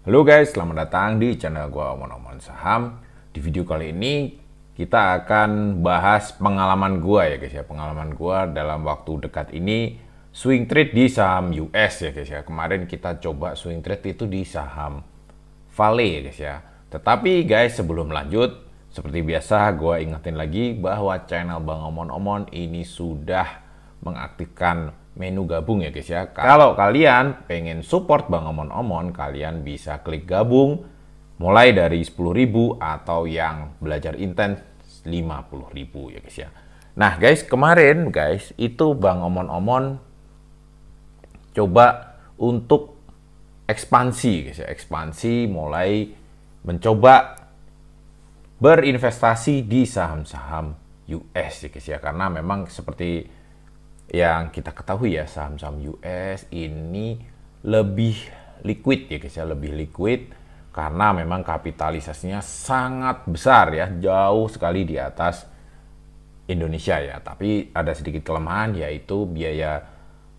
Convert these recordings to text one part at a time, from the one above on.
Halo guys, selamat datang di channel gua Omon-Omon Saham. Di video kali ini kita akan bahas pengalaman gua ya guys ya. Pengalaman gua dalam waktu dekat ini swing trade di saham US ya guys ya. Kemarin kita coba swing trade itu di saham Vale ya guys ya. Tetapi guys, sebelum lanjut, seperti biasa gua ingetin lagi bahwa channel Bang Omon-Omon ini sudah mengaktifkan menu gabung ya guys ya. Kalau kalian pengen support Bang Omon-Omon, kalian bisa klik gabung mulai dari 10.000 atau yang belajar intens 50.000 ya guys ya. Nah guys, kemarin guys itu Bang Omon-Omon coba untuk ekspansi guys ya. Ekspansi mulai mencoba berinvestasi di saham-saham US ya guys ya. Karena memang seperti yang kita ketahui ya, saham-saham US ini lebih liquid ya guys ya, lebih liquid karena memang kapitalisasinya sangat besar ya, jauh sekali di atas Indonesia ya. Tapi ada sedikit kelemahan, yaitu biaya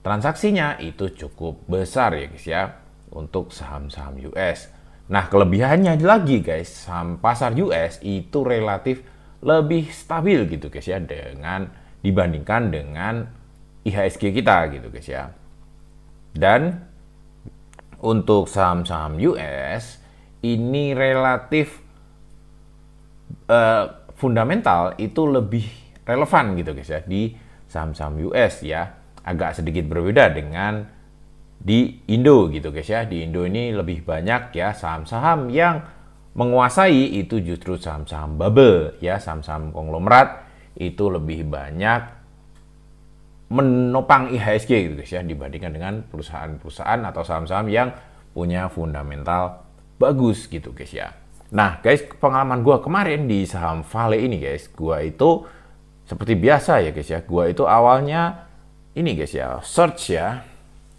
transaksinya itu cukup besar ya guys ya untuk saham-saham US. Nah, kelebihannya lagi guys, saham pasar US itu relatif lebih stabil gitu guys ya, dengan dibandingkan dengan IHSG kita gitu guys ya. Dan untuk saham-saham US ini relatif fundamental itu lebih relevan gitu guys ya di saham-saham US ya. Agak sedikit berbeda dengan di Indo gitu guys ya. Di Indo ini lebih banyak ya saham-saham yang menguasai itu justru saham-saham bubble ya, saham-saham konglomerat itu lebih banyak menopang IHSG gitu guys ya, dibandingkan dengan perusahaan-perusahaan atau saham-saham yang punya fundamental bagus gitu guys ya. Nah guys, pengalaman gua kemarin di saham Vale ini guys, gua itu seperti biasa ya guys ya, gua itu awalnya ini guys ya, search ya,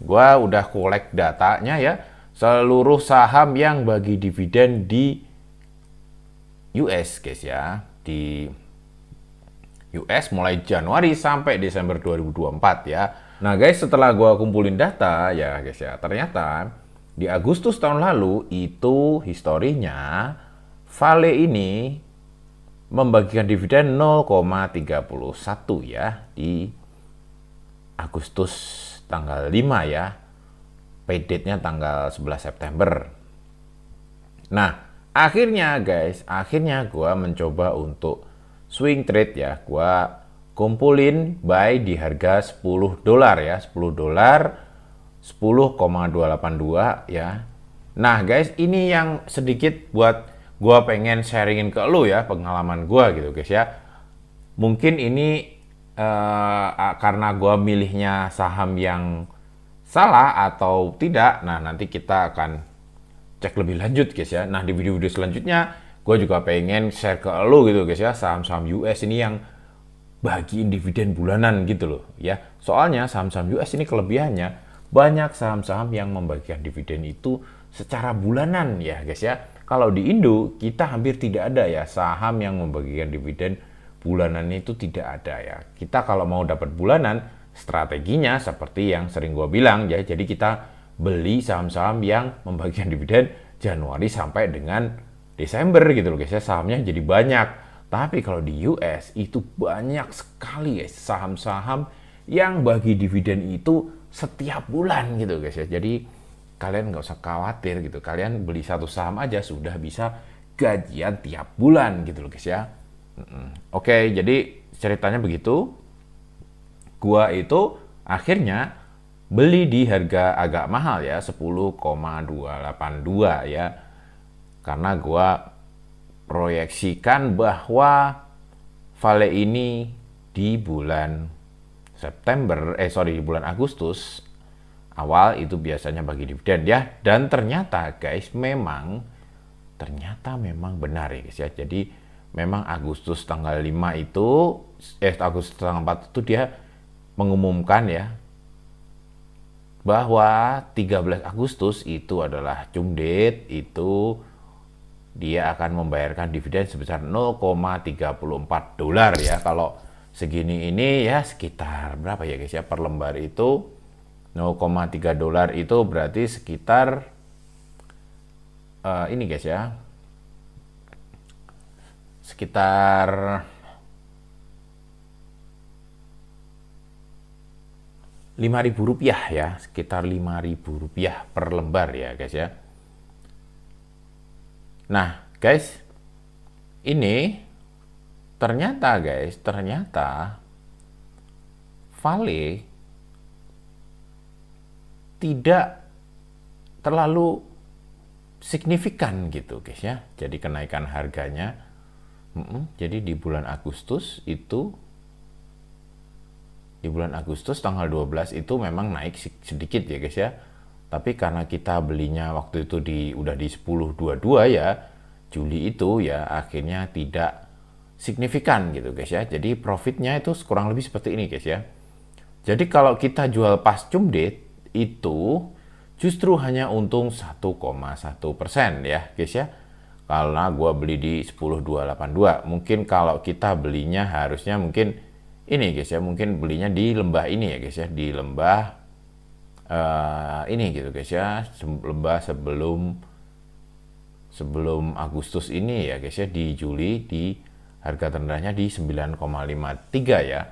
gua udah collect datanya ya, seluruh saham yang bagi dividen di US guys ya, di US mulai Januari sampai Desember 2024 ya. Nah guys, setelah gua kumpulin data ya guys ya, ternyata di Agustus tahun lalu itu historinya Vale ini membagikan dividen 0,31 ya di Agustus tanggal 5 ya. Pay date-nya tanggal 11 September. Nah, akhirnya guys, gua mencoba untuk swing trade ya, gua kumpulin buy di harga $10 ya, $10 10,282 ya. Nah guys, ini yang sedikit buat gua pengen sharingin ke lu ya, pengalaman gua gitu guys ya. Mungkin ini karena gua milihnya saham yang salah atau tidak, nah nanti kita akan cek lebih lanjut guys ya. Nah di video-video selanjutnya gue juga pengen share ke lo gitu guys ya, saham-saham US ini yang bagiin dividen bulanan gitu loh ya. Soalnya saham-saham US ini kelebihannya banyak saham-saham yang membagikan dividen itu secara bulanan ya guys ya. Kalau di Indo kita hampir tidak ada ya saham yang membagikan dividen bulanan, itu tidak ada ya. Kita kalau mau dapat bulanan, strateginya seperti yang sering gue bilang ya, jadi kita beli saham-saham yang membagikan dividen Januari sampai dengan Desember gitu loh guys ya, sahamnya jadi banyak. Tapi kalau di US itu banyak sekali guys saham-saham yang bagi dividen itu setiap bulan gitu guys ya. Jadi kalian nggak usah khawatir gitu, kalian beli satu saham aja sudah bisa gajian tiap bulan gitu loh guys ya. Oke, jadi ceritanya begitu. Gua itu akhirnya beli di harga agak mahal ya, 10,282 ya. Karena gua proyeksikan bahwa Vale ini di bulan di bulan Agustus awal itu biasanya bagi dividen ya. Dan ternyata guys, ternyata memang benar ya guys ya. Jadi memang Agustus tanggal 5 itu, Agustus tanggal 4 itu dia mengumumkan ya bahwa 13 Agustus itu adalah cum date, itu dia akan membayarkan dividen sebesar $0,34 ya. Kalau segini ini ya sekitar berapa ya guys ya, per lembar itu $0,3 itu berarti sekitar ini guys ya, sekitar 5.000 rupiah ya, sekitar 5.000 rupiah per lembar ya guys ya. Nah guys, ini ternyata guys, Vale tidak terlalu signifikan gitu guys ya. Jadi kenaikan harganya, jadi di bulan Agustus itu, di bulan Agustus tanggal 12 itu memang naik sedikit ya guys ya. Tapi karena kita belinya waktu itu udah di 10.22 ya, Juli itu ya, akhirnya tidak signifikan gitu guys ya. Jadi profitnya itu kurang lebih seperti ini guys ya. Jadi kalau kita jual pas cum date itu justru hanya untung 1,1% ya guys ya. Karena gua beli di 10.282. Mungkin kalau kita belinya harusnya mungkin ini guys ya, mungkin belinya di lembah ini ya guys ya, di lembah ini gitu guys ya, lembah sebelum Agustus ini ya guys ya, di Juli di harga terendahnya di 9,53 ya.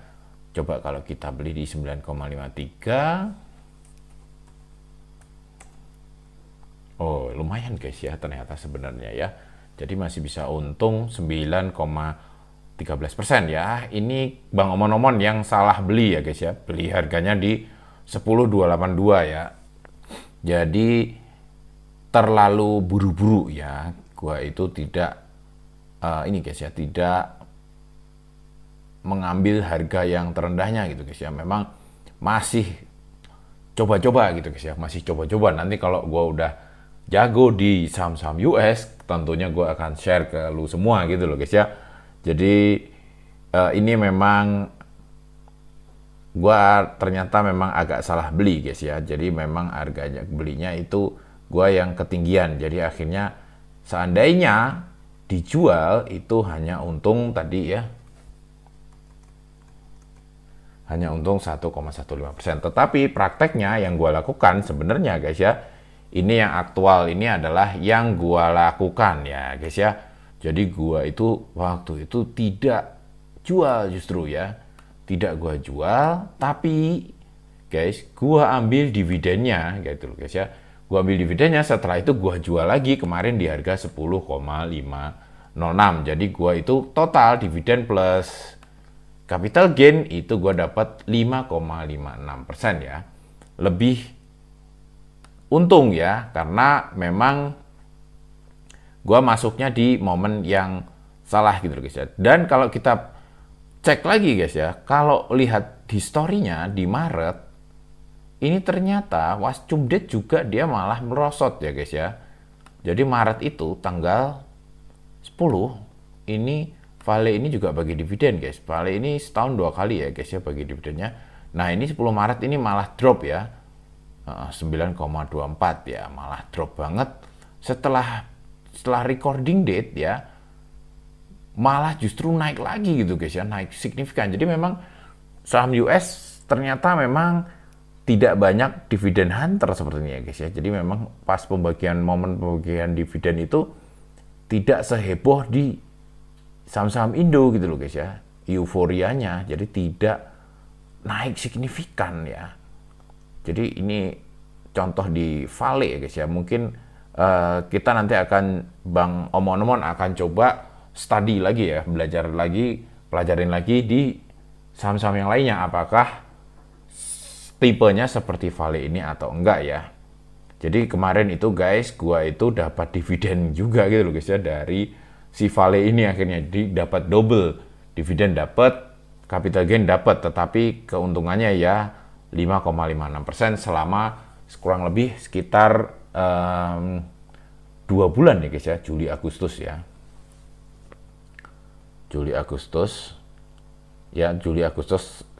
Coba kalau kita beli di 9,53, oh lumayan guys ya ternyata sebenarnya ya. Jadi masih bisa untung 9,13% ya. Ini Bang Omon-Omon yang salah beli ya guys ya. Beli harganya di 10.282 ya. Jadi terlalu buru-buru ya. Gua itu tidak ini guys ya, tidak mengambil harga yang terendahnya gitu guys ya. Memang masih coba-coba gitu guys ya, masih coba-coba. Nanti kalau gua udah jago di saham-saham US, tentunya gue akan share ke lu semua gitu loh guys ya. Jadi ini memang gue ternyata memang agak salah beli guys ya. Jadi memang harganya belinya itu gue yang ketinggian. Jadi akhirnya seandainya dijual itu hanya untung tadi ya, hanya untung 1,15%. Tetapi prakteknya yang gue lakukan sebenarnya guys ya, ini yang aktual, ini adalah yang gua lakukan ya guys ya. Jadi gua itu waktu itu tidak jual justru ya. Tidak gua jual, tapi guys, gua ambil dividennya gitu loh guys ya. Gua ambil dividennya, setelah itu gua jual lagi kemarin di harga 10,506. Jadi gua itu total dividen plus capital gain itu gua dapat 5,56% ya. Lebih untung ya, karena memang gua masuknya di momen yang salah gitu guys ya. Dan kalau kita cek lagi guys ya, kalau lihat historinya di Maret, ini ternyata was cum date juga dia malah merosot ya guys ya. Jadi Maret itu tanggal 10, ini Vale ini juga bagi dividen guys. Vale ini setahun 2 kali ya guys ya bagi dividennya. Nah ini 10 Maret ini malah drop ya. 9,24 ya, malah drop banget setelah recording date ya, malah justru naik lagi gitu guys ya, naik signifikan. Jadi memang saham US ternyata memang tidak banyak dividen hunter sepertinya guys ya. Jadi memang pas momen pembagian dividen itu tidak seheboh di saham-saham Indo gitu loh guys ya, euforianya, jadi tidak naik signifikan ya. Jadi ini contoh di Vale ya guys ya. Mungkin kita nanti akan Bang Omon-Omon akan coba study lagi ya, pelajarin lagi di saham-saham yang lainnya apakah tipenya seperti Vale ini atau enggak ya. Jadi kemarin itu guys, gua itu dapat dividen juga gitu loh guys ya dari si Vale ini, akhirnya dapat double, dividen dapat, capital gain dapat, tetapi keuntungannya ya 5,56% selama kurang lebih sekitar 2 bulan ya guys ya, Juli Agustus ya. Juli Agustus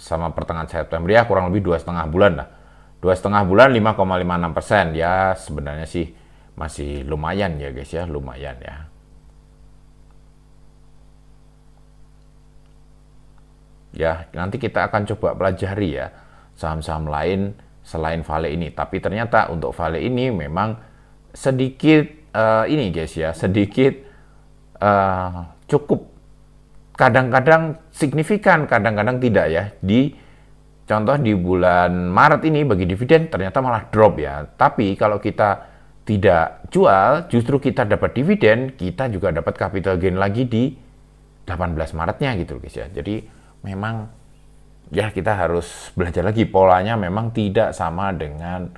sama pertengahan September ya, kurang lebih 2,5 bulan lah. 2,5 bulan 5,56% ya, sebenarnya sih masih lumayan ya guys ya, lumayan ya. Ya, nanti kita akan coba pelajari ya saham-saham lain selain Vale ini. Tapi ternyata untuk Vale ini memang sedikit ini guys ya, sedikit cukup kadang-kadang signifikan, kadang-kadang tidak ya. Contoh di bulan Maret ini bagi dividen ternyata malah drop ya. Tapi kalau kita tidak jual, justru kita dapat dividen, kita juga dapat capital gain lagi di 18 Maretnya gitu guys ya. Jadi memang ya kita harus belajar lagi, polanya memang tidak sama dengan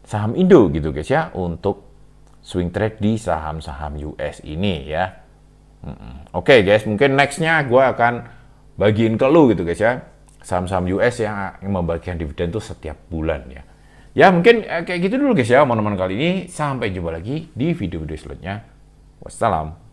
saham Indo gitu guys ya untuk swing trade di saham-saham US ini ya. Oke guys, mungkin nextnya gue akan bagiin ke lu gitu guys ya, saham-saham US yang membagikan dividen tuh setiap bulan ya. Ya mungkin kayak gitu dulu guys ya omongan kali ini. Sampai jumpa lagi di video-video selanjutnya. Wassalam.